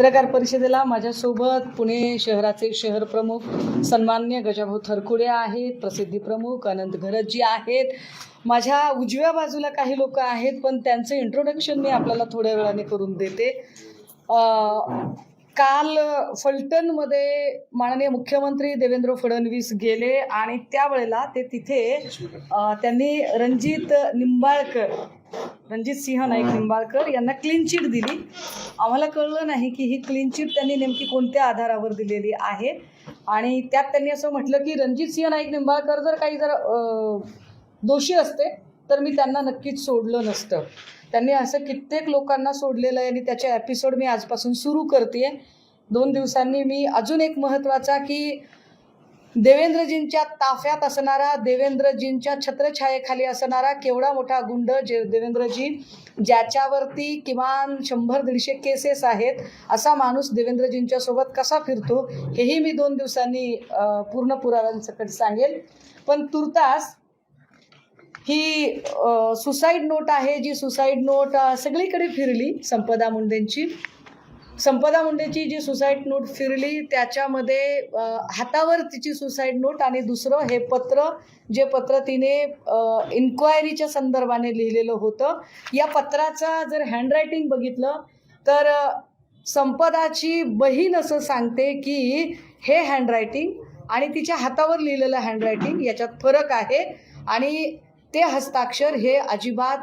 पत्रकार परिषदेला माझ्यासोबत पुणे शहराचे शहर प्रमुख सन्माननीय गजाभाऊ थरकुडे आहेत, प्रसिद्धी प्रमुख अनंत घरतजी आहेत, माझ्या उजव्या बाजूला काही लोक आहेत, पण त्यांचं इंट्रोडक्शन मी आपल्याला थोड्या वेळाने करून देते. काल फलटणमध्ये माननीय मुख्यमंत्री देवेंद्र फडणवीस गेले आणि त्यावेळेला ते तिथे त्यांनी रणजित सिंह नाईक निंबाळकर यांना क्लीन चिट दिली. आम्हाला कळलं नाही की ही क्लीन चिट त्यांनी नेमकी कोणत्या आधारावर दिलेली आहे आणि त्यात त्यांनी असं म्हटलं की रणजित सिंह नाईक निंबाळकर जर दोषी असते तर मी त्यांना नक्कीच सोडलं नसतं. त्यांनी असं कित्येक लोकांना सोडलेलं आहे आणि त्याचे एपिसोड मी आजपासून सुरू करते. 2 दिवसांनी मी अजून एक महत्त्वाचा की देवेंद्रजींच्या ताफ्यात असणारा, देवेंद्रजींच्या छत्रछायेखाली असणारा केवढा मोठा गुंड देवेंद्रजी, ज्याच्यावरती किमान 100-150 केसेस आहेत, असा माणूस देवेंद्रजींच्या सोबत कसा फिरतो हेही मी 2 दिवसांनी पूर्ण पुराव्यांसकट सांगेल. पण तुर्तास ही सुसाईड नोट आहे, जी सुसाईड नोट सगळीकडे फिरली. संपदा मुंडेची जी सुसाईड नोट फिरली त्याच्यामध्ये हातावर तिची सुसाईड नोट आणि दुसरं हे पत्र तिने इन्क्वायरीच्या संदर्भाने लिहिलेलं होतं. या पत्राचा जर हँडरायटिंग बघितलं तर संपदाची बहीण असं सांगते की हे हँडरायटिंग आणि तिच्या हातावर लिहिलेलं हँडरायटिंग याच्यात फरक आहे आणि ते हस्ताक्षर हे अजिबात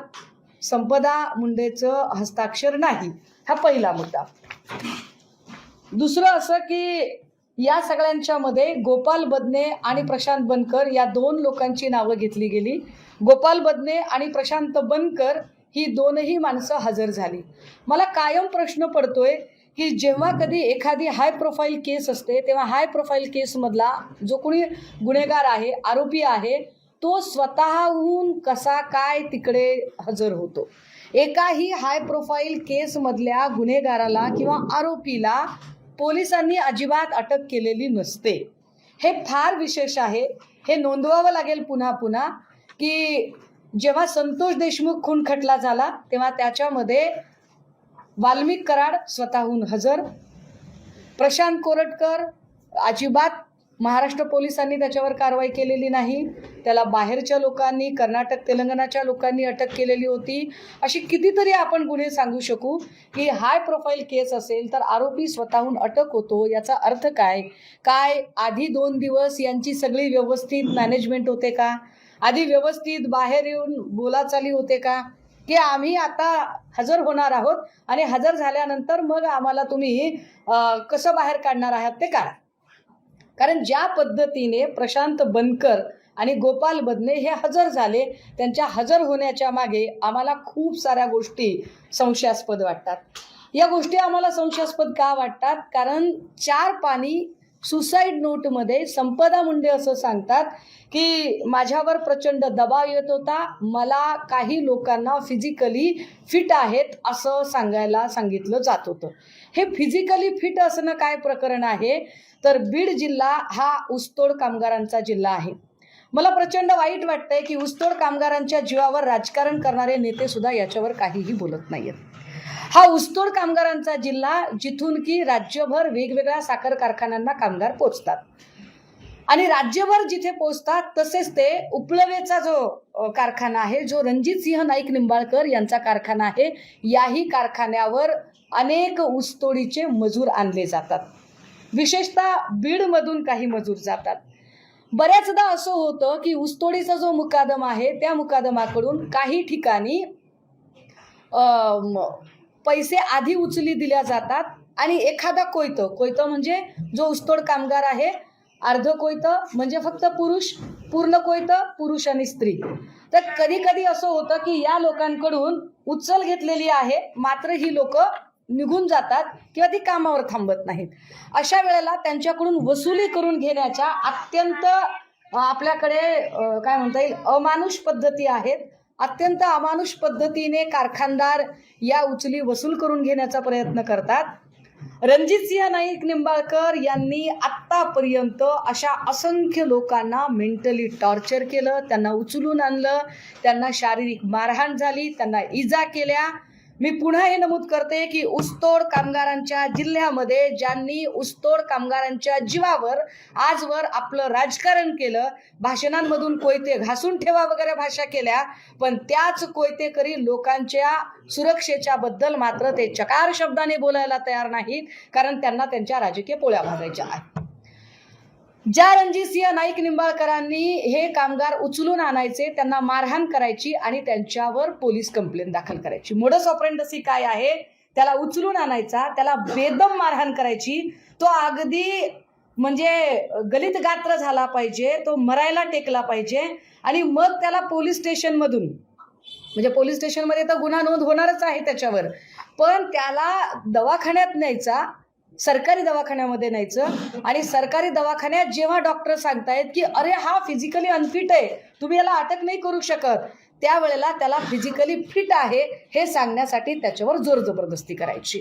संपदा मुंडेचं हस्ताक्षर नाही. हा पहिला मुद्दा. दुसरं असं की या सगळ्यांच्या मध्ये गोपाल बदने आणि प्रशांत बनकर या 2 लोकांची नावं घेतली गेली. गोपाल बदने आणि प्रशांत बनकर ही 2ही माणसं हजर झाली. मला कायम प्रश्न पडतोय की जेव्हा कधी एखादी हाय प्रोफाईल केस असते तेव्हा हाय प्रोफाईल केसमधला जो कोणी गुन्हेगार आहे, आरोपी आहे, तो स्वतःहून कसा काय तिकडे हजर होतो. एकाही हाय प्रोफाईल केसमधल्या गुन्हेगाराला किंवा आरोपीला पोलिसांनी अजिबात अटक केलेली नसते. हे फार विशेष आहे. हे नोंदवावं लागेल पुन्हा पुन्हा की जेव्हा संतोष देशमुख खून खटला झाला तेव्हा त्याच्यामध्ये वाल्मिक कराड स्वतःहून हजर, प्रशांत कोरटकर अजिबात महाराष्ट्र पोलिसांनी त्याच्यावर कारवाई केलेली नाही. त्याला बाहेरच्या लोकांनी, कर्नाटक तेलंगणाच्या लोकांनी अटक केलेली होती. अशी कितीतरी आपण गुन्हे सांगू शकू की हाय प्रोफाईल केस असेल तर आरोपी स्वतःहून अटक होतो. याचा अर्थ काय आधी 2 दिवस यांची सगळी व्यवस्थित मॅनेजमेंट होते का? आधी व्यवस्थित बाहेर येऊन बोलाचाली होते का की आम्ही आता हजर होणार आहोत आणि हजर झाल्यानंतर मग आम्हाला तुम्ही कसं बाहेर काढणार आहात ते करा. कारण ज्या पद्धतीने प्रशांत बनकर आणि गोपाल बदने हे हजर झाले, त्यांच्या हजर होण्याच्या मागे आम्हाला खूप साऱ्या गोष्टी संशयास्पद वाटतात. या गोष्टी आम्हाला संशयास्पद का वाटतात? कारण 4 पानी सुसाईड नोटमध्ये संपदा मुंडे असं सांगतात की माझ्यावर प्रचंड दबाव येत होता, मला काही लोकांना फिजिकली फिट आहेत असं सांगायला सांगितलं जात होतं. हे फिजिकली फिट असणं काय प्रकरण आहे तर बीड जिल्हा हा ऊसतोड कामगारांचा जिल्हा आहे. मला प्रचंड वाईट वाटतंय की ऊसतोड कामगारांच्या जीवावर राजकारण करणारे नेते सुद्धा याच्यावर काहीही बोलत नाहीत. हा ऊसतोड कामगारांचा जिल्हा जिथून की राज्यभर वेगवेगळ्या साखर कारखान्यांना कामगार पोचतात आणि राज्यभर जिथे पोचतात तसेच ते उपलवेचा जो कारखाना आहे, जो रणजित सिंह नाईक निंबाळकर यांचा कारखाना आहे, याही कारखान्यावर अनेक ऊसतोडीचे मजूर आणले जातात. विशेषतः बीडमधून काही मजूर जातात. बऱ्याचदा असं होतं की ऊसतोडीचा जो मुकादम आहे त्या मुकादमाकडून काही ठिकाणी पैसे आधी उचली दिल्या जातात आणि एखादा कोयतं म्हणजे जो ऊसतोड कामगार आहे, अर्ध कोयतं म्हणजे फक्त पुरुष, पूर्ण कोयतं पुरुष आणि स्त्री. तर कधी कधी असं होतं की या लोकांकडून उचल घेतलेली आहे मात्र ही लोक निघून जातात किंवा ती कामावर थांबत नाहीत. अशा वेळेला त्यांच्याकडून वसुली करून घेण्याच्या अत्यंत आपल्याकडे काय म्हणता येईल अमानुष पद्धती आहेत. अत्यंत अमानुष पद्धतीने कारखानदार या उचली वसूल करून घेण्याचा प्रयत्न करतात. रणजित सिंह नाईक निंबाळकर यांनी आत्तापर्यंत अशा असंख्य लोकांना मेंटली टॉर्चर केलं, त्यांना उचलून आणलं, त्यांना शारीरिक मारहाण झाली, त्यांना इजा केल्या. मी पुन्हा हे नमूद करते की ऊसतोड कामगारांच्या जिल्ह्यामध्ये ज्यांनी ऊसतोड कामगारांच्या जीवावर आजवर आपलं राजकारण केलं, भाषणांमधून कोयते घासून ठेवा वगैरे भाषा केल्या, पण त्याच कोयतेकरी लोकांच्या सुरक्षेच्या बद्दल मात्र ते चकार शब्दाने बोलायला तयार नाहीत, कारण त्यांना त्यांच्या राजकीय पोळ्या भाजायच्या आहेत. ज्या रणजितसिंह नाईक निंबाळकरांनी हे कामगार उचलून आणायचे, त्यांना मारहाण करायची आणि त्यांच्यावर पोलीस कंप्लेंट दाखल करायची. मोडस ऑपरेंडसी काय आहे? त्याला उचलून आणायचा, त्याला बेदम मारहाण करायची, तो अगदी म्हणजे गलित गात्र झाला पाहिजे, तो मरायला टेकला पाहिजे आणि मग त्याला पोलीस स्टेशनमधून, म्हणजे पोलीस स्टेशनमध्ये तर गुन्हा नोंद होणारच आहे त्याच्यावर, पण त्याला दवाखान्यात न्यायचा, सरकारी दवाखान्यामध्ये न्यायचं आणि सरकारी दवाखान्यात जेव्हा डॉक्टर सांगतायत की अरे हा फिजिकली अनफिट आहे, तुम्ही याला अटक नाही करू शकत, त्यावेळेला त्याला फिजिकली फिट आहे हे सांगण्यासाठी त्याच्यावर जोर जबरदस्ती करायची.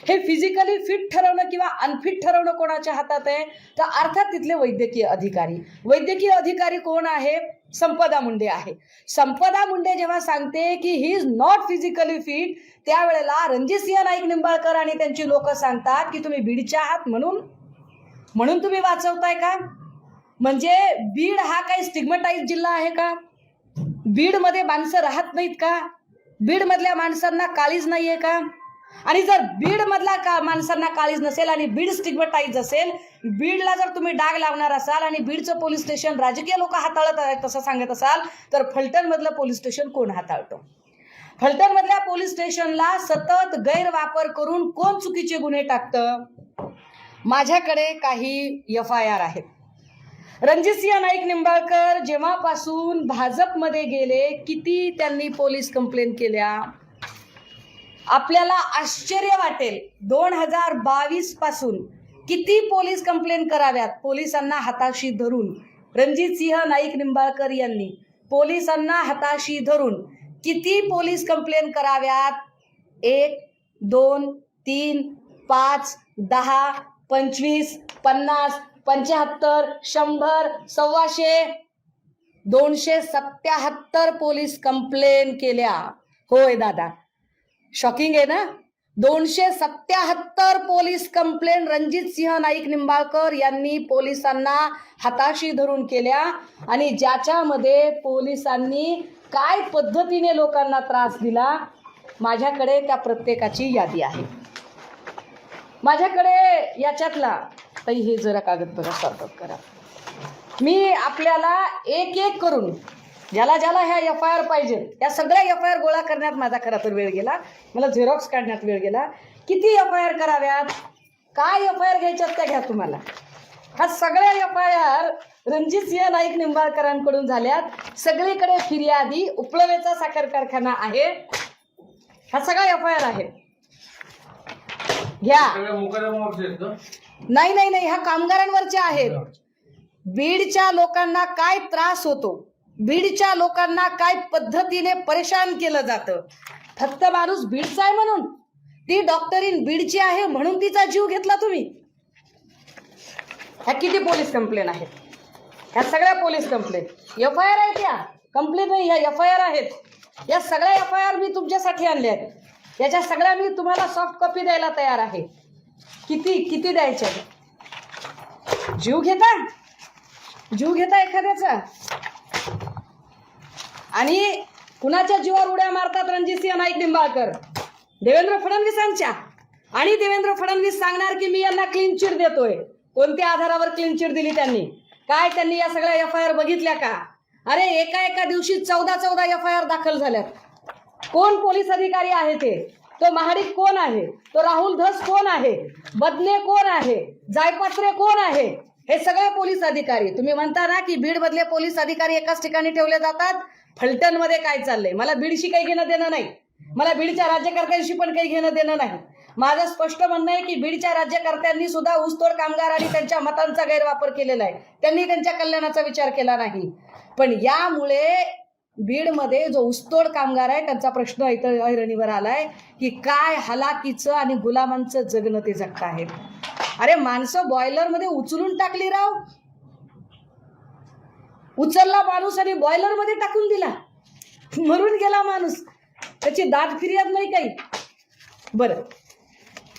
हे फिजिकली फिट ठरवणं किंवा अनफिट ठरवणं कोणाच्या हातात आहे? तर अर्थात तिथले वैद्यकीय अधिकारी. वैद्यकीय अधिकारी कोण आहे? संपदा मुंडे आहे. संपदा मुंडे जेव्हा सांगते की he is not physically fit, त्यावेळेला रणजितसिंह नाईक निंबाळकर आणि त्यांची लोक सांगतात की तुम्ही बीडच्या आहात म्हणून तुम्ही वाचवताय का? म्हणजे बीड हा काही स्टिग्मटाइज जिल्हा आहे का? बीडमध्ये माणसं राहत नाहीत का? बीडमधल्या माणसांना काळीज नाहीये का? आणि जर बीडमधला माणसांना काळीज नसेल आणि बीड स्टिग्मटाइज असेल, बीडला जर तुम्ही डाग लावणार असाल आणि बीडचं पोलीस स्टेशन राजकीय लोक हाताळत आहेत तसं सांगत असाल, तर फलटणमधलं पोलीस स्टेशन कोण हाताळतो? फलटणमधल्या पोलीस स्टेशनला सतत गैरवापर करून कोण चुकीचे गुन्हे टाकतं? माझ्याकडे काही FIR आहेत. रणजितसिंह नाईक निंबाळकर जेव्हापासून भाजपमध्ये गेले, किती त्यांनी पोलीस कंप्लेंट केल्या? आपल्याला आश्चर्य वाटेल, 2022 पासून किती पोलीस कंप्लेंट कराव्यात पोलिसांना हाताशी धरून. रणजितसिंह नाईक निंबाळकर यांनी पोलिसांना हाताशी धरून किती पोलीस कंप्लेंट कराव्यात? 1, 2, 3, 5, 10, 25, 50, 75, 100, 125, 277 पोलीस कंप्लेंट केल्या. होय दादा, शॉकिंग आहे ना? 277 पोलीस कंप्लेंट रणजितसिंह नाईक निंबाळकर यांनी पोलिसांना हाताशी धरून केल्या आणि ज्याच्यामध्ये पोलिसांनी काय पद्धतीने लोकांना त्रास दिला, माझ्याकडे त्या प्रत्येकाची यादी आहे. माझ्याकडे याच्यातला ताई हे जरा कागद बघा, सॉर्टआउट करा. मी आपल्याला एक एक करून ज्याला ज्याला ह्या FIR पाहिजे त्या सगळ्या FIR गोळा करण्यात माझा खरा तर वेळ गेला, मला झेरॉक्स काढण्यात वेळ गेला. किती FIR कराव्यात, काय FIR घ्यायच्यात त्या घ्या तुम्हाला. ह्या सगळ्या FIR रणजितसिंह नाईक निंबाळकरांकडून झाल्यात. सगळीकडे फिर्यादी उपळवेचा साखर कारखाना आहे. ह्या सगळ्या FIR आहेत, घ्या. नाही, ह्या कामगारांवरच्या आहेत. बीडच्या लोकांना काय त्रास होतो, बीडच्या लोकांना काय पद्धतीने परेशान केलं जातं, फक्त माणूस बीडचा आहे म्हणून, ती डॉक्टरीन बीडची आहे म्हणून तिचा जीव घेतला तुम्ही. ह्या किती पोलीस कंप्लेंट आहेत? ह्या सगळ्या पोलीस कंप्लेंट FIR आहेत. या कंप्लेंट नाही, ह्या FIR आहेत. या सगळ्या FIR मी तुमच्यासाठी आणल्या आहेत. याच्या सगळ्या मी तुम्हाला सॉफ्ट कॉपी द्यायला तयार आहे. किती द्यायच्या? जीव घेता एखाद्याचा आणि कुणाच्या जीवावर उड्या मारतात रणजितसिंह नाईक निंबाळकर? देवेंद्र फडणवीसांच्या. आणि देवेंद्र फडणवीस सांगणार की मी यांना क्लीन चिट देतोय. कोणत्या आधारावर क्लीन चिट दिली त्यांनी? काय त्यांनी या सगळ्या FIR बघितल्या का? अरे एका दिवशी 14 FIR दाखल झाल्यात. कोण पोलीस अधिकारी आहे ते? तो महाडिक कोण आहे? तो राहुल धस कोण आहे? बदने कोण आहे? जायपात्रे कोण आहे? हे सगळे पोलीस अधिकारी. तुम्ही म्हणता ना की बीड मधले पोलीस अधिकारी एकाच ठिकाणी ठेवले जातात. फलटण मध्ये काय चाललंय? मला बीडशी काही घेणं देणं नाही, मला बीडच्या राज्यकर्त्यांशी पण काही घेणं देणं नाही. माझं स्पष्ट म्हणणं आहे की बीडच्या राज्यकर्त्यांनी सुद्धा ऊसतोड कामगार आणि त्यांच्या मतांचा गैरवापर केलेला आहे. त्यांनी त्यांच्या कल्याणाचा विचार केला नाही. पण यामुळे बीडमध्ये जो ऊसतोड कामगार आहे त्यांचा प्रश्न इथं ऐरणीवर आलाय की काय हलाकीचं आणि गुलामांचं जगणं ते जगताहेत. अरे माणसं बॉयलरमध्ये उचलून टाकली राव. उचलला माणूस आणि बॉयलरमध्ये टाकून दिला, मरून गेला माणूस. त्याची दाद फिर्याद नाही काही. बरं,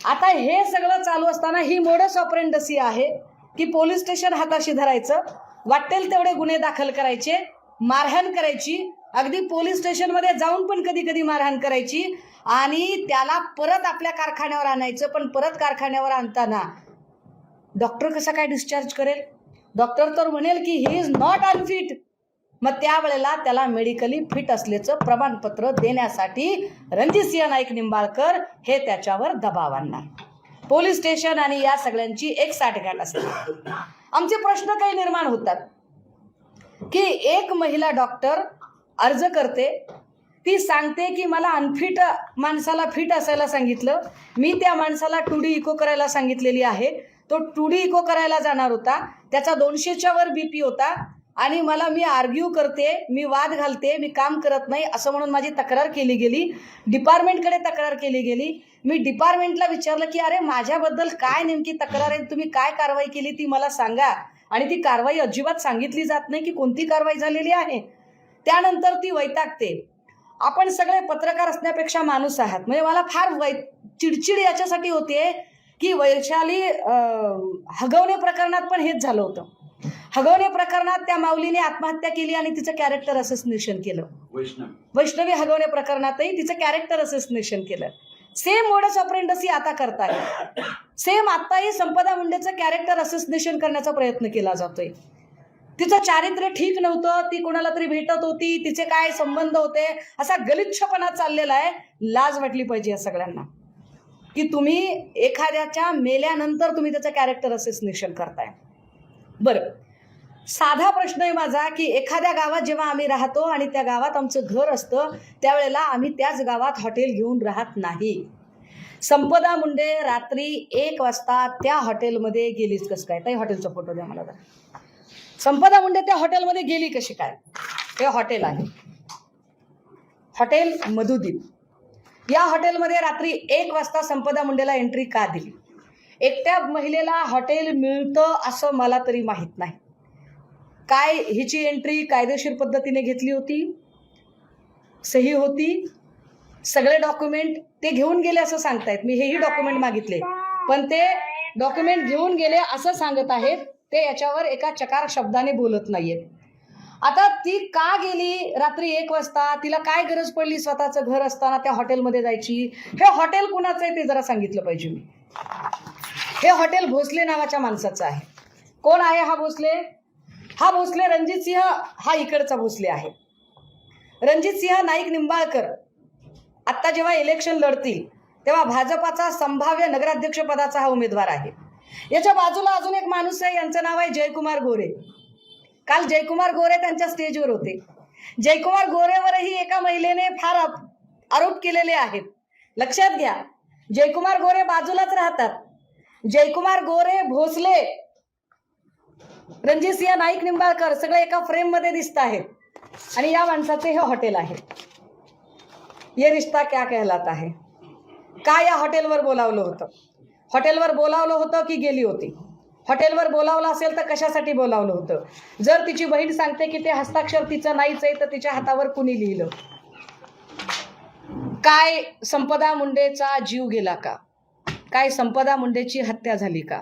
आता हे सगळं चालू असताना ही मोडस ऑपरेंडसी आहे की पोलीस स्टेशन हाताशी धरायचं, वाटेल तेवढे गुन्हे दाखल करायचे, मारहाण करायची, अगदी पोलीस स्टेशनमध्ये जाऊन पण कधी कधी मारहाण करायची आणि त्याला परत आपल्या कारखान्यावर आणायचं. पण परत कारखान्यावर आणताना डॉक्टर कसा काय डिस्चार्ज करेल? डॉक्टर तर म्हणेल की ही इज नॉट अनफिट. मग त्यावेळेला त्याला मेडिकली फिट असल्याचं प्रमाणपत्र देण्यासाठी रणजितसिंह नाईक निंबाळकर हे त्याच्यावर दबाव आणणार. पोलीस स्टेशन आणि या सगळ्यांची एक साठगाठ असते. आमचे प्रश्न काही निर्माण होतात की एक महिला डॉक्टर अर्ज करते, ती सांगते की मला अनफिट माणसाला फिट असायला सांगितलं, मी त्या माणसाला 2D इको करायला सांगितलेली आहे. तो 2D इको करायला जाणार होता, त्याचा 200च्या वर BP होता आणि मी आर्ग्यू करते, मी वाद घालते, मी काम करत नाही असं म्हणून माझी तक्रार केली गेली. डिपार्टमेंटकडे तक्रार केली गेली. मी डिपार्टमेंटला विचारलं की अरे माझ्याबद्दल काय नेमकी तक्रार आहे, तुम्ही काय कारवाई केली ती मला सांगा. आणि ती कारवाई अजिबात सांगितली जात नाही की कोणती कारवाई झालेली आहे. त्यानंतर ती वैतागते. आपण सगळे पत्रकार असण्यापेक्षा माणूस आहात, म्हणजे मला फार चिडचिड याच्यासाठी होते की वैशाली हगवणे प्रकरणात पण हेच झालं होतं. हगवणे प्रकरणात त्या माऊलीने आत्महत्या केली आणि तिचं कॅरेक्टर असोसिनेशन केलं. वैष्णवी हगवणे प्रकरणातही तिचं कॅरेक्टर असोसिनेशन केलं. सेम मोडस ऑपरेंडसी आता करताय. सेम आताही संपदा मुंडेचं कॅरेक्टर असोसिनेशन करण्याचा प्रयत्न केला जातोय. तिचं चारित्र्य ठीक नव्हतं, ती कोणाला तरी भेटत होती, तिचे काय संबंध होते, असा गलिच्छपणा चाललेला आहे. लाज वाटली पाहिजे या सगळ्यांना की तुम्ही एखाद्याच्या मेल्यानंतर तुम्ही त्याचं कॅरेक्टर असोसिनेशन करताय. बरं, साधा प्रश्न आहे माझा की एखाद्या गावात जेव्हा आम्ही राहतो आणि त्या गावात आमचं घर असतं त्यावेळेला आम्ही त्याच गावात हॉटेल घेऊन राहत नाही. संपदा मुंडे रात्री 1 वाजता त्या हॉटेलमध्ये गेलीच कसं काय? ताई हॉटेलचा फोटो द्या मला जरा. संपदा मुंडे त्या हॉटेलमध्ये गेली कशी काय? हे हॉटेल आहे, हॉटेल मधुदीप. या हॉटेलमध्ये रात्री 1 वाजता संपदा मुंडेला एंट्री का दिली? एकट्या महिलेला हॉटेल मिळतं असं मला तरी माहीत नाही. काय हिची एंट्री कायदेशीर पद्धतीने घेतली होती, सही होती, सगळे डॉक्युमेंट ते घेऊन गेले असं सांगतायत. मी हेही डॉक्युमेंट मागितले पण ते डॉक्युमेंट घेऊन गेले असं सांगत आहेत. ते याच्यावर एका चकार शब्दाने बोलत नाहीयेत. आता ती का गेली रात्री 1 वाजता? तिला काय गरज पडली स्वतःचं घर असताना त्या हॉटेलमध्ये जायची? हे हॉटेल कुणाचं आहे ते जरा सांगितलं पाहिजे मी. हे हॉटेल भोसले नावाच्या माणसाचं आहे. कोण आहे हा भोसले? हा भोसले रणजितसिंह हा इकडचा भोसले आहे. रणजितसिंह नाईक निंबाळकर आत्ता जेव्हा इलेक्शन लढतील तेव्हा भाजपाचा संभाव्य नगराध्यक्ष पदाचा हा उमेदवार आहे. याच्या बाजूला अजून एक माणूस आहे, यांचं नाव आहे जयकुमार गोरे. काल जयकुमार गोरे त्यांच्या स्टेजवर होते. जयकुमार गोरेवरही एका महिलेने फार आरोप केलेले आहेत. लक्षात घ्या, जयकुमार गोरे बाजूलाच राहतात. जयकुमार गोरे, भोसले, रणजितसिंह नाईक निंबाळकर सगळे एका फ्रेम मध्ये दिसत आहेत. आणि या माणसाचे हे हॉटेल आहे. ये रिश्ता क्या कहलाता है. का या हॉटेलवर बोलावलं होतं? हॉटेलवर बोलावलं होतं की गेली होती? हॉटेलवर बोलावलं असेल तर कशासाठी बोलावलं होतं? जर तिची बहीण सांगते की ते हस्ताक्षर तिचं नाहीच आहे तर तिच्या हातावर कुणी लिहिलं? काय संपदा मुंडेचा जीव गेला का? काय संपदा मुंडेची हत्या झाली का?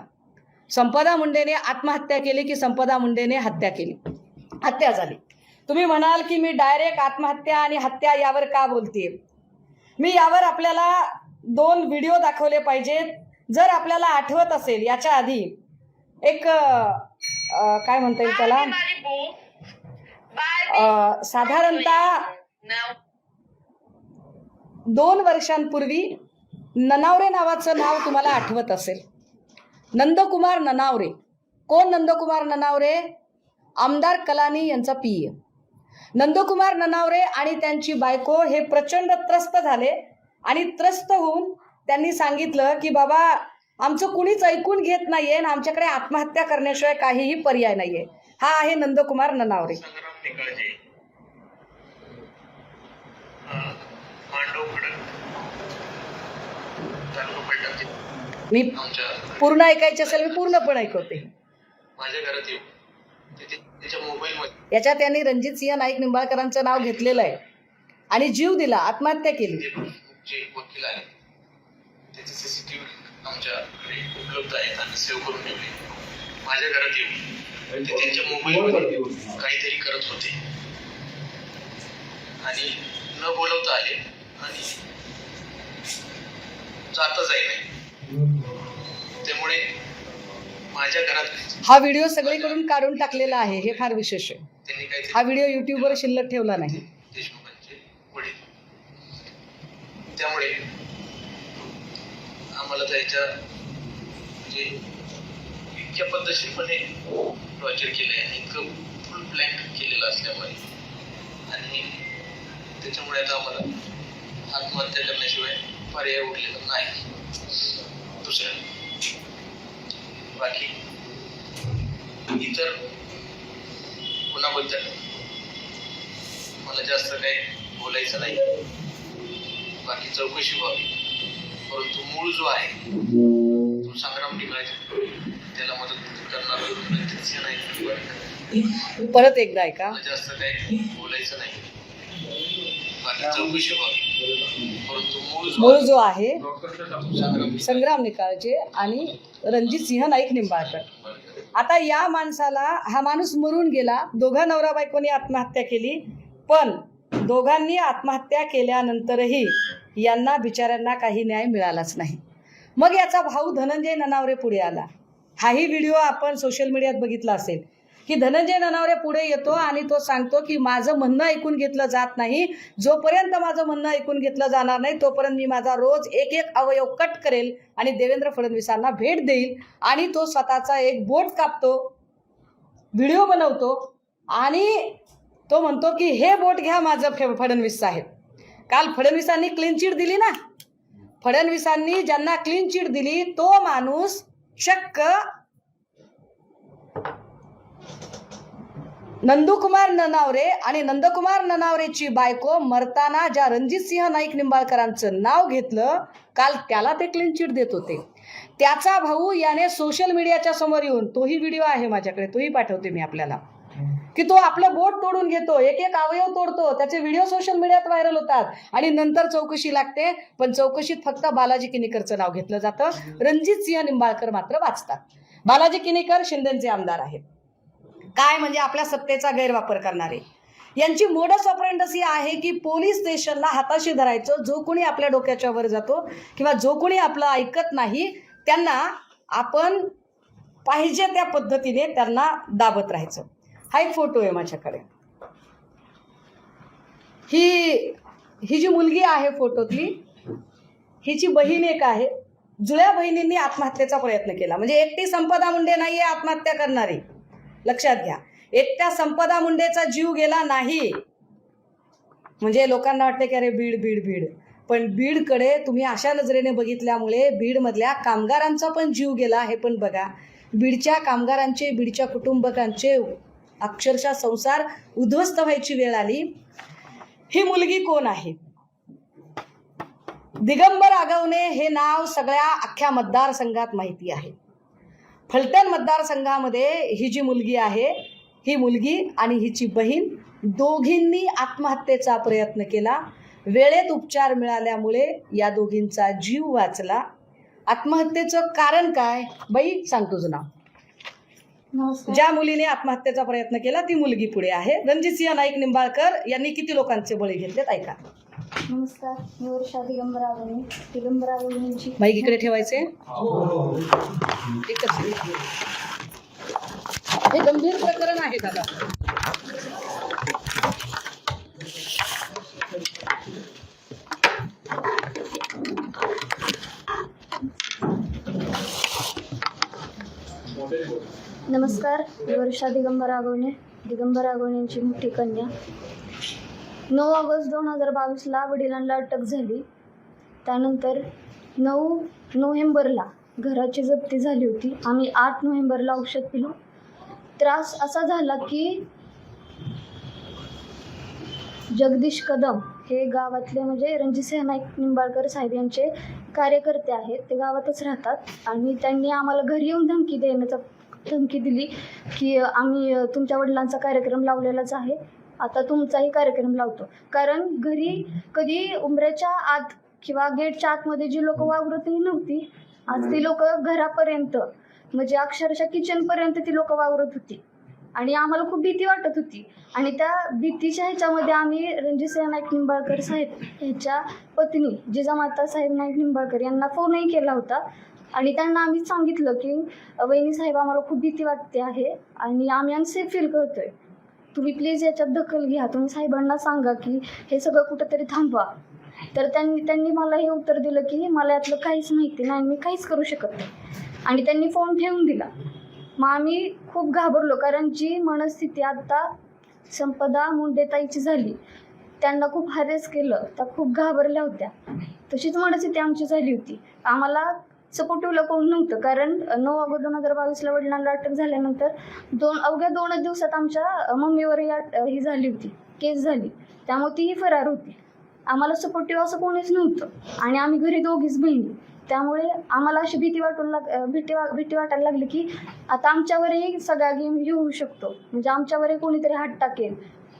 संपदा मुंडेने आत्महत्या केली की संपदा मुंडेने हत्या केली? हत्या झाली. तुम्ही म्हणाल की मी डायरेक्ट आत्महत्या आणि हत्या यावर का बोलतेय? मी यावर आपल्याला 2 व्हिडिओ दाखवले पाहिजेत. जर आपल्याला आठवत असेल याच्या आधी एक काय म्हणता येईल त्याला, साधारणतः 2 वर्षांपूर्वी ननावरे नावाचं नाव तुम्हाला आठवत असेल. नंदकुमार ननावरे. कोण नंदकुमार ननावरे? आमदार कलानी यांचा पीए. नंदकुमार ननावरे आणि त्यांची बायको हे प्रचंड त्रस्त झाले आणि त्रस्त होऊन त्यांनी सांगितलं की बाबा आमचं कुणीच ऐकून घेत नाहीये आणि आमच्याकडे आत्महत्या करण्याशिवाय काहीही पर्याय नाहीये. हा आहे नंदकुमार ननावरे. मी पूर्ण ऐकायचे असेल मी पूर्ण पण ऐकवते. माझ्या घरात येऊ तिच्या मोबाईल मध्ये याच्यात त्यांनी रणजितसिंह नाईक निंबाळकरांचं नाव घेतलेलं आहे आणि जीव दिला, आत्महत्या केली. जे वकील आहे त्याचे CCTV आमच्याकडे उपलब्ध आहेत आणि सेव्ह करून ठेवले. माझ्या घरात येऊन ते त्यांच्या मोबाईलमध्ये काहीतरी करत होते आणि न बोलवता आले आणि जाता नाही. त्यामुळे माझ्या घरात हा व्हिडिओ सगळीकडून काढून टाकलेला आहे, हे फार विशेष आहे. त्यांनी काहीतरी हा व्हिडिओ युट्यूबवर शिल्लक ठेवला नाही. देशमुखांचे वडील. त्यामुळे आम्हाला त्याच्या म्हणजे इतक्या पद्धतशीरपणे टॉर्चर केलंय आणि इतकं फुल प्लॅन केलेलं असल्यामुळे आणि त्याच्यामुळे आता आम्हाला आत्महत्या करण्याशिवाय पर्याय उरलेला नाही. दुसरं बाकी इतर गुन्हाबद्दल मला जास्त काही बोलायचं नाही. बाकी चौकशी व्हावी, परंतु मूळ जो आहे तो संग्राम निकाळजे त्याला मदत करणारा नक्कीच नाही. परत एकदा ऐका. मला जास्त काही बोलायचं नाही. बाकी चौकशी व्हावी, परंतु मूळ जो आहे संग्राम संग्राम निकाळजे आणि रणजित सिंह नाईक निंबाळकर. आता या माणसाला, हा माणूस मरून गेला, दोघा नवरा बायकोनी आत्महत्या केली, पण दोघांनी आत्महत्या केल्यानंतरही यांना बिचाऱ्यांना काही न्याय मिळालाच नाही. मग याचा भाऊ धनंजय ननावरे पुढे आला. हाही व्हिडिओ आपण सोशल मीडियात बघितला असेल की धनंजय ननावरे पुढे येतो आणि तो सांगतो की माझं म्हणणं ऐकून घेतलं जात नाही. जोपर्यंत माझं म्हणणं ऐकून घेतलं जाणार नाही तोपर्यंत मी माझा रोज एक एक अवयव कट करेल आणि देवेंद्र फडणवीसांना भेट देईल. आणि तो स्वतःचा एक बोट कापतो, व्हिडिओ बनवतो आणि तो म्हणतो की हे बोट घ्या माझं फडणवीस साहेब. काल फडणवीसांनी क्लीन चिट दिली ना, फडणवीसांनी ज्यांना क्लीन चिट दिली तो माणूस चक्क नंदकुमार ननावरे आणि नंदकुमार ननावरेची बायको मरताना ज्या रणजित सिंह नाईक निंबाळकरांचं नाव घेतलं, काल त्याला ते क्लीन चिट देत होते. त्याचा भाऊ याने सोशल मीडियाच्या समोर येऊन, तोही व्हिडिओ आहे माझ्याकडे, तोही पाठवते मी आपल्याला, की तो आपलं बोट तोडून घेतो, एक एक अवयव तोडतो. त्याचे व्हिडिओ सोशल मीडियात व्हायरल होतात आणि नंतर चौकशी लागते, पण चौकशीत फक्त बालाजी किनीकरचं नाव घेतलं जातं. रणजित सिंह निंबाळकर मात्र वाचतात. बालाजी किनीकर शिंदेचे आमदार आहेत. काय म्हणजे आपल्या सत्तेचा गैरवापर करणारे. यांची मोडस ऑपरेंडसी आहे की पोलीस स्टेशनला हाताशी धरायचं. जो कोणी आपल्या डोक्याच्या वर जातो किंवा जो कोणी आपलं ऐकत नाही त्यांना आपण पाहिजे त्या पद्धतीने त्यांना दाबत राहायचं. हा एक फोटो आहे माझ्याकडे. ही जी मुलगी आहे फोटोतली, हिची बहीण एक आहे. जुळ्या बहिणींनी आत्महत्येचा प्रयत्न केला. म्हणजे एकटी संपदा मुंडे नाहीये आत्महत्या करणारी, लक्षात घ्या. एकट्या संपदा मुंडेचा जीव गेला नाही. म्हणजे लोकांना वाटते की अरे बीड बीड बीड, पण बीडकडे तुम्ही अशा नजरेने बघितल्यामुळे बीडमधल्या कामगारांचा पण जीव गेला हे पण बघा. बीडच्या कामगारांचे, बीडच्या कुटुंबकांचे अक्षरशः संसार उद्ध्वस्त व्हायची वेळ आली. ही मुलगी कोण आहे? दिगंबर आगवणे हे नाव सगळ्या अख्ख्या मतदारसंघात माहिती आहे. फलटण मतदारसंघामध्ये ही जी मुलगी आहे, ही मुलगी आणि हिची बहीण दोघींनी आत्महत्येचा प्रयत्न केला. वेळेत उपचार मिळाल्यामुळे या दोघींचा जीव वाचला. आत्महत्येचं कारण काय? बाई सांग तुझं नाव. ज्या मुलीने आत्महत्येचा प्रयत्न केला ती मुलगी पुढे आहे. रणजितसिंह नाईक निंबाळकर यांनी किती लोकांचे बळी घेतलेत ऐका. नमस्कार, मी वर्षा दिगंबर आगवणे. माईक इकडे ठेवायचे. एकच हे गंभीर प्रकरण आहे दादा. नमस्कार, मी वर्षा दिगंबर आगवणेंची मोठी कन्या. 9 ऑगस्ट 2022ला वडिलांना अटक झाली. त्यानंतर 9 नोव्हेंबरला घराची जप्ती झाली होती. आम्ही 8 नोव्हेंबरला औषध पिलो. त्रास असा झाला की जगदीश कदम हे गावातले म्हणजे रणजितसिंह नाईक निंबाळकर साहेब यांचे कार्यकर्ते आहेत. ते गावातच राहतात आणि त्यांनी आम्हाला घरी येऊन धमकी दिली की आम्ही तुमच्या वडिलांचा कार्यक्रम लावलेलाच आहे, आता तुमचाही कार्यक्रम लावतो. कारण घरी कधी उंबऱ्याच्या आत किंवा गेटच्या आतमध्ये जी लोक वावरतही नव्हती, आज ती लोक घरापर्यंत म्हणजे अक्षरशः किचनपर्यंत ती लोक वावरत होती आणि आम्हाला खूप भीती वाटत होती. आणि त्या भीतीच्या ह्याच्यामध्ये आम्ही रणजितसिंह नाईक निंबाळकर साहेब ह्याच्या पत्नी जिजामाता साहेब नाईक निंबाळकर यांना फोनही केला होता आणि त्यांना आम्ही सांगितलं की वहिनी साहेब, आम्हाला खूप भीती वाटते आहे आणि आम्ही अनसेफ फील करतोय, तुम्ही प्लीज याच्यात दखल घ्या, तुम्ही साहेबांना सांगा की हे सगळं कुठंतरी थांबवा. तर त्यांनी मला हे उत्तर दिलं की मला यातलं काहीच माहिती नाही, मी काहीच करू शकत नाही. आणि त्यांनी फोन ठेवून दिला. मग आम्ही खूप घाबरलो, कारण जी मनस्थिती आता संपदा मुंडेताईची झाली, त्यांना खूप हॅरेस केलं, त्या खूप घाबरल्या होत्या, तशीच मनस्थिती आमची झाली होती. आम्हाला सपोर्टिव्हला कोण नव्हतं, कारण 9 ऑगस्ट 2022 वडिलांना अटक झाल्यानंतर अवघ्या 2 दिवसात आमच्या मम्मीवर ही झाली होती, केस झाली, त्यामुळे तीही फरार होती. आम्हाला सपोर्टिव्ह असं कोणीच नव्हतं आणि आम्ही घरी दोघीच बहिणी, त्यामुळे आम्हाला अशी भीती वाटायला लागली की आता आमच्यावरही सगळा गेम होऊ शकतो, म्हणजे आमच्यावरही कोणीतरी हात टाकेल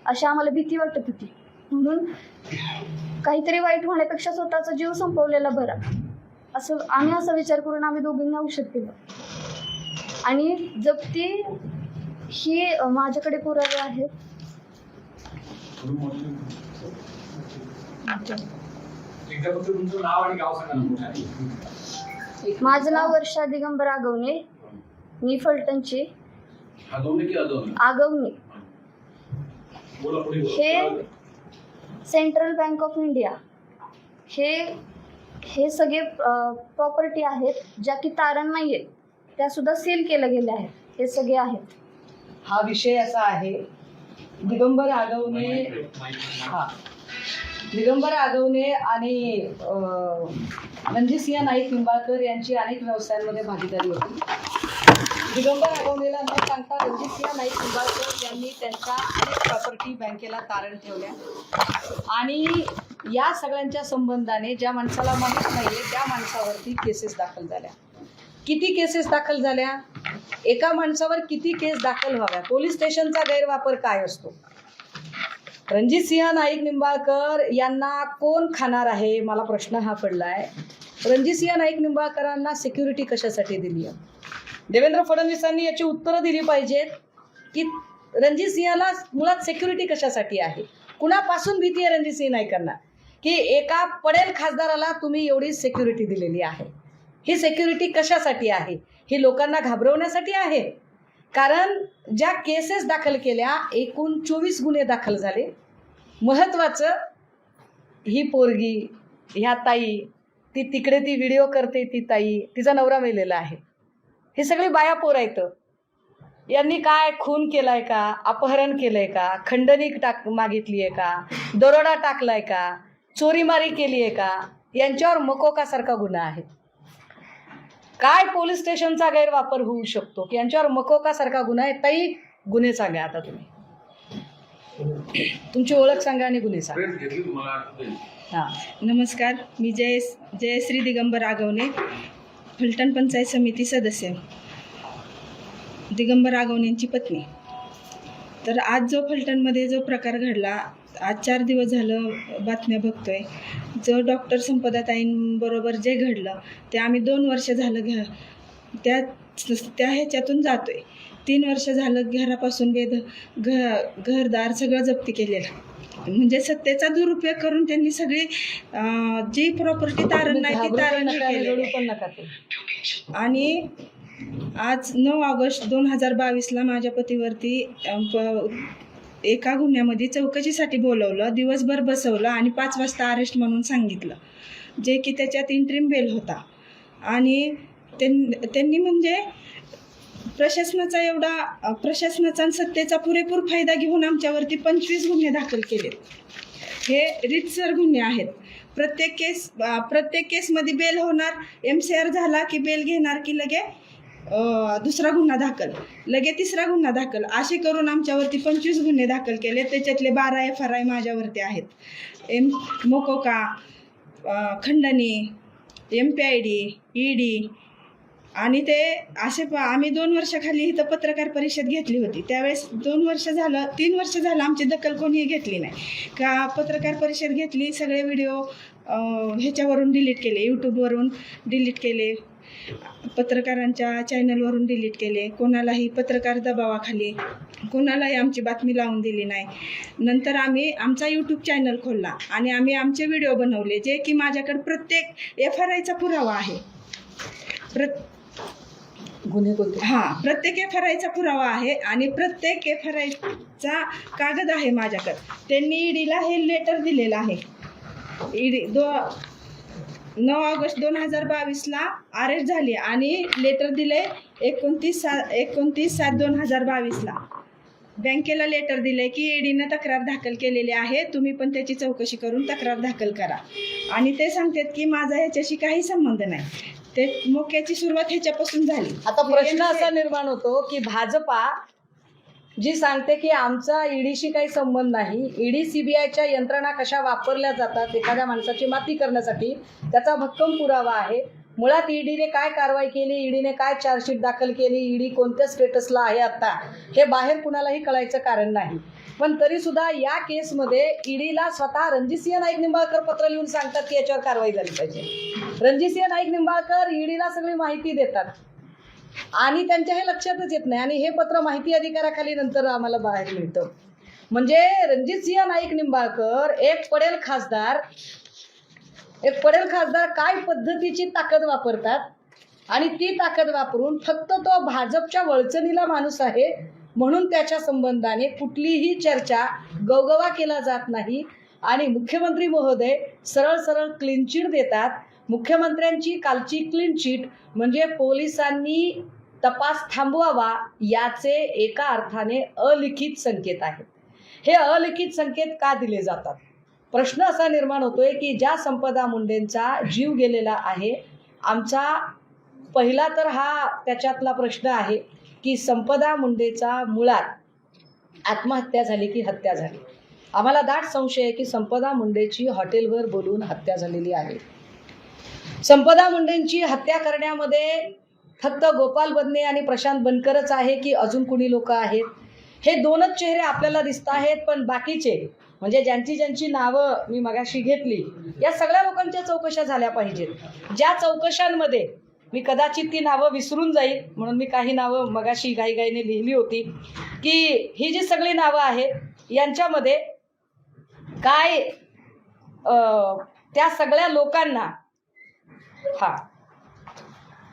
अशी आम्हाला भीती वाटत होती. म्हणून काहीतरी वाईट होण्यापेक्षा स्वतःचा जीव संपवलेला बरा, असं आम्ही असा विचार करून आम्ही दोघींना औषध दिलं. आणि जप्ती ही माझ्याकडे पुरावे आहेत. माझं नाव वर्षा दिगंबर आगवणे, मी फलटणची. आगवणे हे सेंट्रल बँक ऑफ इंडिया हे सगळे प्रॉपर्टी आहेत ज्या की तारण नाही आहेत, त्या सुद्धा सील केल्या गेल्या आहेत, हे सगळे आहेत. हा विषय असा आहे, दिगंबर आगवणे आणि रणजितसिंह नाईक निंबाळकर यांची अनेक व्यवसायांमध्ये भागीदारी होती. दिगंबर आगवणेला न सांगता रणजितसिंह नाईक निंबाळकर यांनी त्यांच्या अनेक प्रॉपर्टी बँकेला तारण ठेवल्या आणि या सगळ्यांच्या संबंधाने ज्या माणसाला माहीत नाहीये त्या माणसावरती केसेस दाखल झाल्या. किती केसेस दाखल झाल्या? एका माणसावर किती केस दाखल व्हाव्या? पोलीस स्टेशनचा गैरवापर काय असतो? रणजितसिंह नाईक निंबाळकर यांना कोण खाणार आहे? मला प्रश्न हा पडलाय. रणजितसिंह नाईक निंबाळकरांना सिक्युरिटी कशासाठी दिली आहे? देवेंद्र फडणवीसांनी याची उत्तरं दिली पाहिजेत की रणजितसिंहला मुळात सिक्युरिटी कशासाठी आहे? कुणापासून भीती आहे रणजितसिंह नाईकांना की एका पडेल खासदाराला तुम्ही एवढी सिक्युरिटी दिलेली आहे? ही सिक्युरिटी कशासाठी आहे? ही लोकांना घाबरवण्यासाठी आहे? कारण ज्या केसेस दाखल केल्या, एकूण 24 गुन्हे दाखल झाले. महत्त्वाचं, ही पोरगी, ह्या ताई, ती तिकडे ती व्हिडिओ करते, ती ताई, तिचा नवरा मेलेला आहे. हे सगळे बाया पोर आहेत. यांनी काय खून केलाय का? अपहरण केलंय का? खंडणी मागितली आहे का? दरोडा टाकलाय का? चोरीमारी केली आहे का? यांच्यावर मकोकासारखा गुन्हा आहे. काय पोलीस स्टेशनचा गैरवापर होऊ शकतो की यांच्यावर मकोकासारखा गुन्हा आहे? ताई, गुन्हे सांगा आता तुम्ही, तुमची ओळख सांगा आणि गुन्हे सांगा. हां, नमस्कार, मी जयश्री दिगंबर आगवणे, फलटण पंचायत समिती सदस्य, दिगंबर आगवणेंची पत्नी. तर आज जो फलटणमध्ये जो प्रकार घडला, आज 4 दिवस झालं बातम्या बघतोय, जो डॉक्टर संपदाताईंबरोबर जे घडलं ते आम्ही 2 वर्ष झालं त्या ह्याच्यातून जातोय. 3 वर्ष झालं घरापासून घरदार सगळं जप्ती केलेलं, म्हणजे सत्तेचा दुरुपयोग करून त्यांनी सगळी जी प्रॉपर्टी तारण नाही ती तारण केली. आणि आज 9 ऑगस्ट 2022ला माझ्या पतीवरती एका गुन्ह्यामध्ये चौकशीसाठी बोलवलं, दिवसभर बसवलं आणि 5 वाजता अरेस्ट म्हणून सांगितलं, जे की त्याच्यात इंट्रीम बेल होता. आणि त्यांनी म्हणजे प्रशासनाचा आणि सत्तेचा पुरेपूर फायदा घेऊन आमच्यावरती 25 गुन्हे दाखल केले. हे रीतसर गुन्हे आहेत. प्रत्येक केसमध्ये बेल होणार, MCR झाला की बेल घेणार की लगे दुसरा गुन्हा दाखल, लगे तिसरा गुन्हा दाखल, असे करून आमच्यावरती 25 गुन्हे दाखल केले. त्याच्यातले 12 FRI माझ्यावरती आहेत. मोकोका, खंडणी, MPID, ED. आणि ते असे आम्ही 2 वर्षाखाली इथं पत्रकार परिषद घेतली होती. त्यावेळेस 3 वर्ष झालं आमची दखल कोणीही घेतली नाही का. पत्रकार परिषद घेतली, सगळे व्हिडिओ ह्याच्यावरून डिलीट केले, यूट्यूबवरून डिलीट केले, पत्रकारांच्या चॅनलवरून डिलीट केले. कोणालाही पत्रकार दबावाखाली कोणालाही आमची बातमी लावून दिली नाही. नंतर आम्ही आमचा यूट्यूब चॅनल खोलला आणि आम्ही आमचे व्हिडिओ बनवले, जे की माझ्याकडे प्रत्येक FRIचा पुरावा आहे. गुन्हे कोणते? प्रत्येक FRIचा पुरावा आहे आणि प्रत्येक FRIचा कागद आहे माझ्याकडे. त्यांनी ईडीला हे लेटर दिलेलं आहे. ईडी 9 ऑगस्ट 2022ला अरेस्ट झाली आणि लेटर दिले 29/7/2022ला. बँकेला लेटर दिले की ईडीनं तक्रार दाखल केलेली आहे, तुम्ही पण त्याची चौकशी करून तक्रार दाखल करा. आणि ते सांगतात की माझा ह्याच्याशी काही संबंध नाही. ते मोक्याची सुरुवात ह्याच्यापासून झाली. आता प्रश्न असा निर्माण होतो की भाजपा जी सांगते की आमचा ईडीशी काही संबंध नाही, ईडी CBIच्या यंत्रणा कशा वापरल्या जातात एखाद्या माणसाची माती करण्यासाठी त्याचा भक्कम पुरावा आहे. मुळात ईडीने काय कारवाई केली, ईडीने काय चार्जशीट दाखल केली, ईडी कोणत्या स्टेटसला आहे आता, हे बाहेर कुणालाही कळायचं कारण नाही. पण तरी सुद्धा या केसमध्ये ईडीला स्वतः रणजितसिंह नाईक निंबाळकर पत्र लिहून सांगतात की याच्यावर कारवाई झाली पाहिजे. रणजितसिंह नाईक निंबाळकर ईडीला सगळी माहिती देतात आणि त्यांच्या हे लक्षातच येत नाही आणि हे पत्र माहिती अधिकाराखाली नंतर आम्हाला बाहेर मिळतं. म्हणजे रणजितसिंह नाईक निंबाळकर एक पडेल खासदार काय पद्धतीची ताकद वापरतात आणि ती ताकद वापरून फक्त तो भाजपच्या वळचणीला माणूस आहे म्हणून त्याच्या संबंधाने कुठलीही चर्चा गवगवा केला जात नाही आणि मुख्यमंत्री महोदय सरळ सरळ क्लीन चिट देतात. मुख्यमंत्र्यांची कालची क्लीन चिट म्हणजे पोलिसांनी तपास थांबवावा याचे एका अर्थाने अलिखित संकेत आहेत. हे अलिखित संकेत का दिले जातात? प्रश्न असा निर्माण होतोय की ज्या संपदा मुंडेंचा जीव गेलेला आहे, आमचा पहिला तर हा त्याच्यातला प्रश्न आहे की संपदा मुंडेचा मुळात आत्महत्या झाली की हत्या झाली. आम्हाला दाट संशय आहे की संपदा मुंडेची हॉटेलवर बोलून हत्या झालेली आहे. संपदा मुंडेंची हत्या करण्यामध्ये फक्त गोपाल बदने आणि प्रशांत बनकरच आहे की अजून कुणी लोक आहेत? हे दोनच चेहरे आपल्याला दिसत आहेत, पण बाकीचे म्हणजे ज्यांची नावं मी मगाशी घेतली या सगळ्या लोकांच्या चौकशा झाल्या पाहिजेत. ज्या चौकशांमध्ये मी कदाचित ती नावं विसरून जाईल म्हणून मी काही नावं मगाशी घाईघाईने लिहिली होती की ही जी सगळी नावं आहेत यांच्यामध्ये काय त्या सगळ्या लोकांना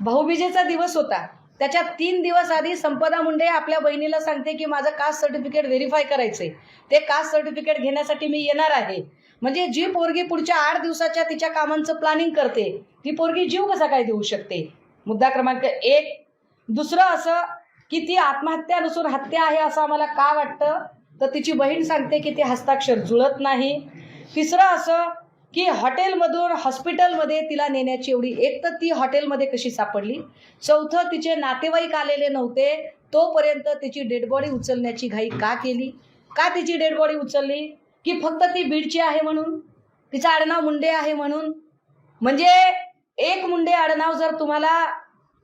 भाऊबीजेचा दिवस होता, त्याच्या 3 दिवस आधी संपदा मुंडे आपल्या बहिणीला सांगते की माझं कास्ट सर्टिफिकेट व्हेरीफाय करायचंय, ते कास्ट सर्टिफिकेट घेण्यासाठी मी येणार आहे. म्हणजे जी पोरगी पुढच्या 8 दिवसाच्या तिच्या कामांचं प्लॅनिंग करते ती पोरगी जीव कसा काय देऊ शकते? मुद्दा क्रमांक 1. दुसरं असं की ती आत्महत्या नसून हत्या आहे असं आम्हाला का वाटतं, तर तिची बहीण सांगते की ते हस्ताक्षर जुळत नाही. तिसरं असं की हॉटेलमधून हॉस्पिटलमध्ये तिला नेण्याची एक तर ती हॉटेलमध्ये कशी सापडली. चौथं, तिचे नातेवाईक आलेले नव्हते तोपर्यंत तिची डेड बॉडी उचलण्याची घाई का केली? का तिची डेड बॉडी उचलली? की फक्त ती बीडची आहे म्हणून, तिचं आडनाव मुंडे आहे म्हणून? म्हणजे एक मुंडे आडनाव जर तुम्हाला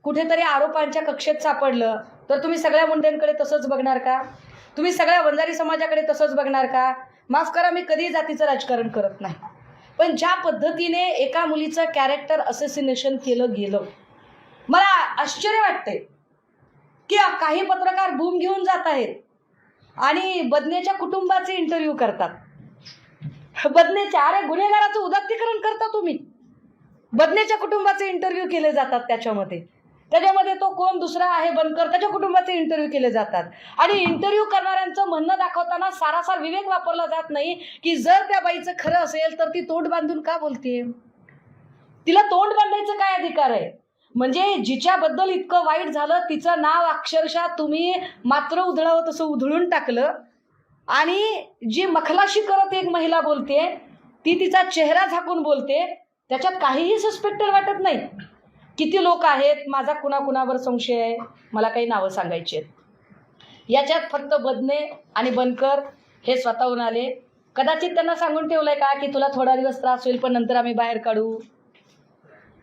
कुठेतरी आरोपांच्या कक्षेत सापडलं तर तुम्ही सगळ्या मुंडेंकडे तसंच बघणार का? तुम्ही सगळ्या वंजारी समाजाकडे तसंच बघणार का? माफ करा, मी कधी जातीचं राजकारण करत नाही, पण ज्या पद्धतीने एका मुलीचं कॅरेक्टर असॅसिनेशन केलं गेलं, मला आश्चर्य वाटते की काही पत्रकार बूम घेऊन जात आहेत आणि बदनेच्या कुटुंबाचे इंटरव्ह्यू करतात. बदनेच्या, अरे गुन्हेगाराचं उदात्तीकरण करता तुम्ही. बदनेच्या कुटुंबाचे इंटरव्ह्यू केले जातात, त्याच्यामध्ये तो कोण दुसरा आहे बनकर, त्याच्या कुटुंबाचे इंटरव्ह्यू केले जातात. आणि इंटरव्ह्यू करणाऱ्यांचं म्हणणं दाखवताना सारासार विवेक वापरला जात नाही की जर त्या बाईचं खरं असेल तर ती तोंड बांधून का बोलते? तिला तोंड बांधायचं काय अधिकार आहे? म्हणजे जिच्याबद्दल इतकं वाईट झालं तिचं नाव अक्षरशः तुम्ही मात्र उधळावं तसं उधळून टाकलं आणि जी मखलाशी करत एक महिला बोलते ती तिचा चेहरा झाकून बोलते, त्याच्यात काहीही सस्पेक्टेड वाटत नाही. किती लोक आहेत, माझा कुणाकुणावर संशय आहे, मला काही नावं सांगायची आहेत. याच्यात फक्त बदने आणि बनकर हे स्वतःहून आले. कदाचित त्यांना सांगून ठेवलंय का की तुला थोडा दिवस त्रास होईल पण नंतर आम्ही बाहेर काढू.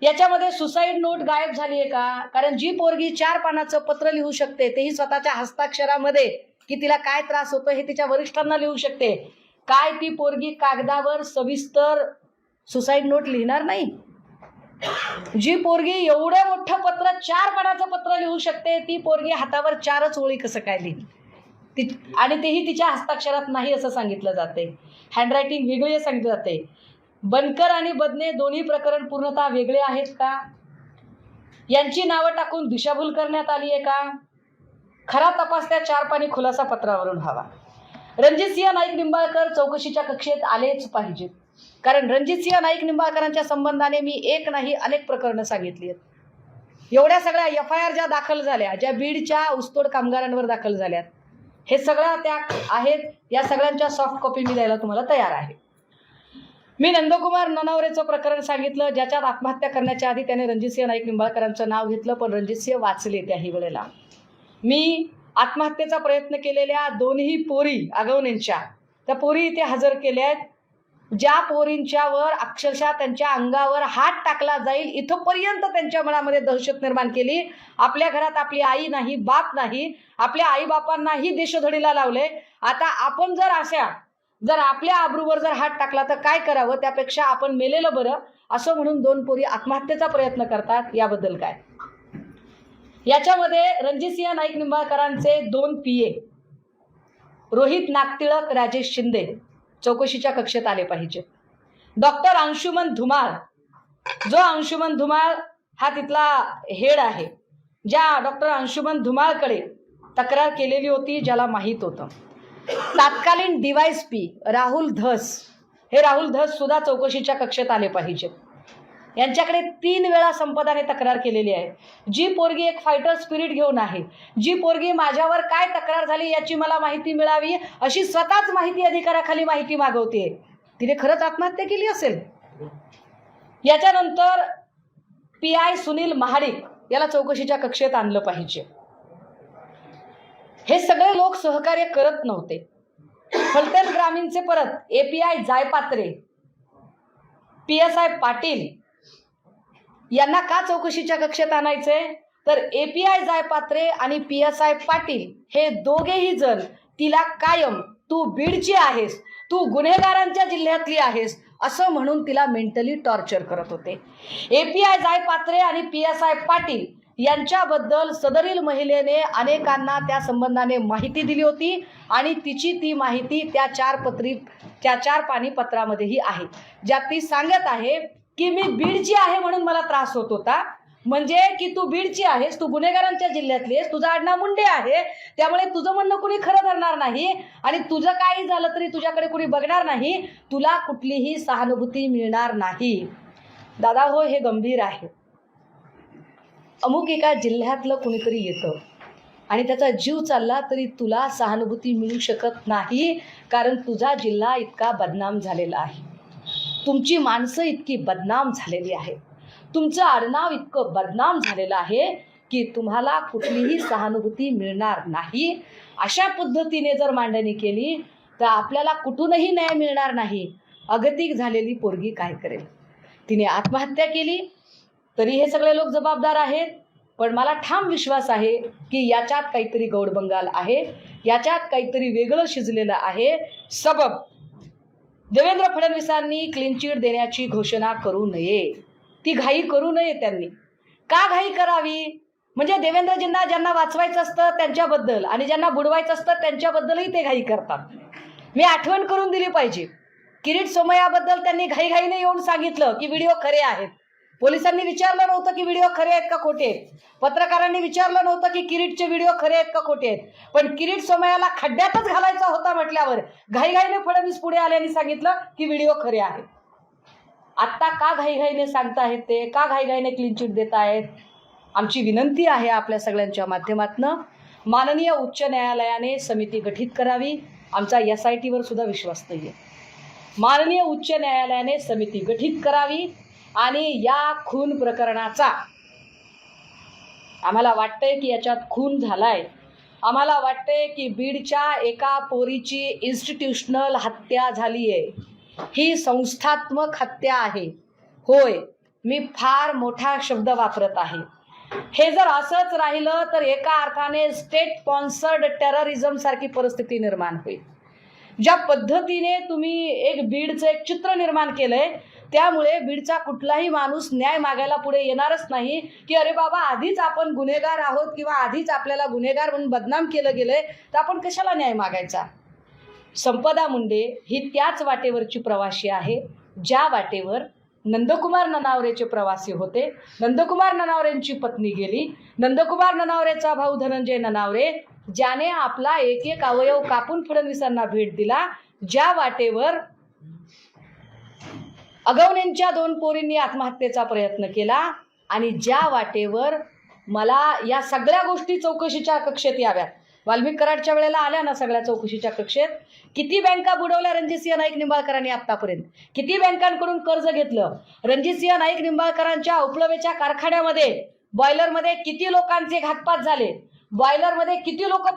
याच्यामध्ये सुसाईड नोट गायब झाली आहे का? कारण जी पोरगी 4 पानाचं पत्र लिहू शकते तेही स्वतःच्या हस्ताक्षरामध्ये की तिला काय त्रास होतो हे तिच्या वरिष्ठांना लिहू शकते. काय ती पोरगी कागदावर सविस्तर सुसाईड नोट लिहिणार नाही? जी पोरगी एवढं मोठं पत्र 4 पानाचं पत्र लिहू शकते, ती पोरगी हातावर 4च ओळी कसं काय लिहिली? आणि तेही तिच्या हस्ताक्षरात नाही असं सांगितलं जाते. हँडरायटिंग वेगळी सांगितलं जाते. बनकर आणि बदने दोन्ही प्रकरण पूर्णतः वेगळे आहेत का? यांची नावं टाकून दिशाभूल करण्यात आली आहे का? खरा तपास त्या 4 पानी खुलासा पत्रावरून व्हावा. रणजितसिंह नाईक निंबाळकर चौकशीच्या कक्षेत आलेच पाहिजेत. कारण रणजितसिंह नाईक निंबाळकरांच्या संबंधाने मी एक नाही अनेक प्रकरणं सांगितली आहेत. एवढ्या सगळ्या FIR ज्या दाखल झाल्या, ज्या बीडच्या ऊसतोड कामगारांवर दाखल झाल्यात, हे सगळ्या त्या आहेत. या सगळ्यांच्या सॉफ्ट कॉपी मी द्यायला तुम्हाला तयार आहे. मी नंदकुमार ननावरेचं प्रकरण सांगितलं, ज्याच्यात आत्महत्या करण्याच्या आधी त्याने रणजितसिंह नाईक निंबाळकरांचं नाव घेतलं, पण रणजितसिंह वाचले त्याही वेळेला. मी आत्महत्येचा प्रयत्न केलेल्या 2ही पोरी आगवणेंच्या, त्या पोरी इथे हजर केल्या आहेत. ज्या पोरींच्यावर अक्षरशः त्यांच्या अंगावर हात टाकला जाईल इथपर्यंत त्यांच्या मनामध्ये दहशत निर्माण केली. आपल्या घरात आपली आई नाही, बाप नाही, आपल्या आईबापांनाही देशोधडीला लावले. आता आपण जर आपल्या आबरूवर जर हात टाकला तर काय करावं, त्यापेक्षा आपण मेलेलं बरं असं म्हणून 2 पोरी आत्महत्येचा प्रयत्न करतात. याबद्दल काय? याच्यामध्ये रणजितसिंह नाईक निंबाळकरांचे 2 PA रोहित नागटिळक, राजेश शिंदे चौकशीच्या कक्षेत आले पाहिजे. डॉक्टर अंशुमन धुमाळ, जो अंशुमन धुमाळ हा तिथला हेड आहे, ज्या डॉक्टर अंशुमन धुमाळकडे तक्रार केलेली होती, ज्याला माहीत होतं. तत्कालीन DYSP राहुल धस, हे राहुल धस सुद्धा चौकशीच्या कक्षेत आले पाहिजे. यांच्याकडे 3 वेळा संपदाने तक्रार केलेली आहे. जी पोरगी एक फायटर स्पिरिट घेऊन आहे, जी पोरगी माझ्यावर काय तक्रार झाली याची मला माहिती मिळावी अशी स्वतःच माहिती अधिकाराखाली माहिती मागवते, तिने खरंच आत्महत्या केली असेल. याच्यानंतर PI सुनील महाडिक याला चौकशीच्या कक्षेत आणलं पाहिजे. हे सगळे लोक सहकार्य करत नव्हते. फलटण ग्रामीणचे परत API जायपात्रे, PSI पाटील यांना का चौकशीच्या कक्षेत आणायचे? तर API जायपात्रे आणि PSI पाटील हे दोघेही जण तिला कायम तू बीडची आहेस, तू गुन्हेगारांच्या जिल्ह्यातली आहेस असं म्हणून तिला मेंटली टॉर्चर करत होते. API जायपात्रे आणि PSI पाटील यांच्याबद्दल सदरील महिलेने अनेकांना त्या संबंधाने माहिती दिली होती आणि तिची ती माहिती त्या 4 पानी पत्रामध्येही आहे, ज्यात ती सांगत आहे की मी बीडची आहे म्हणून मला त्रास होत होता. म्हणजे की तू बीडची आहेस, तू गुन्हेगारांच्या जिल्ह्यातली आहेस, तुझा आडनाव मुंडे आहे, त्यामुळे तुझं म्हणणं कुणी खरं धरणार नाही आणि तुझं काही झालं तरी तुझ्याकडे कुणी बघणार नाही, तुला कुठलीही सहानुभूती मिळणार नाही. दादा हो, हे गंभीर आहे. अमुक एका जिल्ह्यातलं कुणीतरी येतं आणि त्याचा जीव चालला तरी तुला सहानुभूती मिळू शकत नाही, कारण तुझा जिल्हा इतका बदनाम झालेला आहे, तुमची माणसं इतकी बदनाम झालेली आहेत, तुमचं आडनाव इतकं बदनाम झालेलं आहे की तुम्हाला कुठलीही सहानुभूती मिळणार नाही. अशा पद्धतीने जर मांडणी केली तर आपल्याला कुठूनही न्याय मिळणार नाही. अगतिक झालेली पोरगी काय करेल? तिने आत्महत्या केली तरी हे सगळे लोक जबाबदार आहेत, पण मला ठाम विश्वास आहे की याच्यात काहीतरी गौडबंगाल आहे, याच्यात काहीतरी वेगळं शिजलेलं आहे. सबब देवेंद्र फडणवीसांनी क्लीन चिट देण्याची घोषणा करू नये, ती घाई करू नये. त्यांनी का घाई करावी? म्हणजे देवेंद्रजींना ज्यांना वाचवायचं असतं त्यांच्याबद्दल आणि ज्यांना बुडवायचं असतं त्यांच्याबद्दलही ते घाई करतात. मी आठवण करून दिली पाहिजे. किरीट सोमय्याबद्दल त्यांनी घाईघाईने येऊन सांगितलं की व्हिडिओ खरे आहेत. पोलिसांनी विचारलं नव्हतं की व्हिडिओ खरे आहेत का खोटे आहेत, पत्रकारांनी विचारलं नव्हतं की किरीटचे व्हिडिओ खरे आहेत का खोटे आहेत, पण किरीट सोमय्याला खड्ड्यातच घालायचा होता म्हटल्यावर घाईघाईने फडणवीस पुढे आले आणि सांगितलं की व्हिडिओ खरे आहेत. आत्ता का घाईघाईने सांगताहेत ते, का घाईघाईने क्लीन चिट देत आहेत? आमची विनंती आहे आपल्या सगळ्यांच्या माध्यमातून, माननीय उच्च न्यायालयाने समिती गठीत करावी. आमचा SIT वर सुद्धा विश्वास नाहीये. माननीय उच्च न्यायालयाने समिती गठीत करावी आणि या खून प्रकरणाचा, आम्हाला वाटतंय की याच्यात खून झालाय, आम्हाला वाटतंय की बीडच्या एका पोरीची इन्स्टिट्यूशनल हत्या झाली आहे, ही संस्थात्मक हत्या आहे. होय, मी फार मोठा शब्द वापरत आहे. हे जर असंच राहिलं तर एका अर्थाने स्टेट स्पॉन्सर्ड टेररिझम सारखी परिस्थिती निर्माण होईल. ज्या पद्धतीने तुम्ही एक बीडचं एक चित्र निर्माण केलंय त्यामुळे बीडचा कुठलाही माणूस न्याय मागायला पुढे येणारच नाही की अरे बाबा आधीच आपण गुन्हेगार आहोत किंवा आधीच आपल्याला गुन्हेगार म्हणून बदनाम केलं गेलंय तर आपण कशाला न्याय मागायचा. संपदा मुंडे ही त्याच वाटेवरची प्रवासी आहे ज्या वाटेवर नंदकुमार ननावरेचे प्रवासी होते. नंदकुमार ननावरेंची पत्नी गेली. नंदकुमार ननावरेचा भाऊ धनंजय ननावरे ज्याने आपला एक एक अवयव कापून फडणवीसांना भेट दिला, ज्या वाटेवर अगवणेंच्या 2 पोरींनी आत्महत्येचा प्रयत्न केला आणि ज्या वाटेवर मला या सगळ्या गोष्टी चौकशीच्या कक्षेत याव्यात. वाल्मिक कराडच्या वेळेला आल्या ना सगळ्या चौकशीच्या कक्षेत. किती बँका बुडवल्या रणजितसिंह नाईक निंबाळकरांनी आतापर्यंत, किती बँकांकडून कर्ज घेतलं. रणजितसिंह नाईक निंबाळकरांच्या उपलवेच्या कारखान्यामध्ये बॉयलरमध्ये किती लोकांचे घातपात झाले, बॉयलरमध्ये किती लोक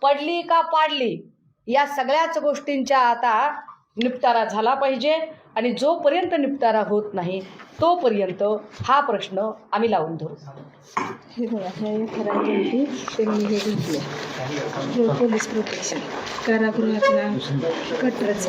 पडली का पाडली, या सगळ्याच गोष्टींच्या आता निपटारा झाला पाहिजे. आणि जोपर्यंत निपटारा होत नाही तोपर्यंत हा प्रश्न आम्ही लावून धरू. हे बघा, हे खराब त्यांनी हे घेतले पोलीस प्रोटेक्शन कारागृहातला कटरच.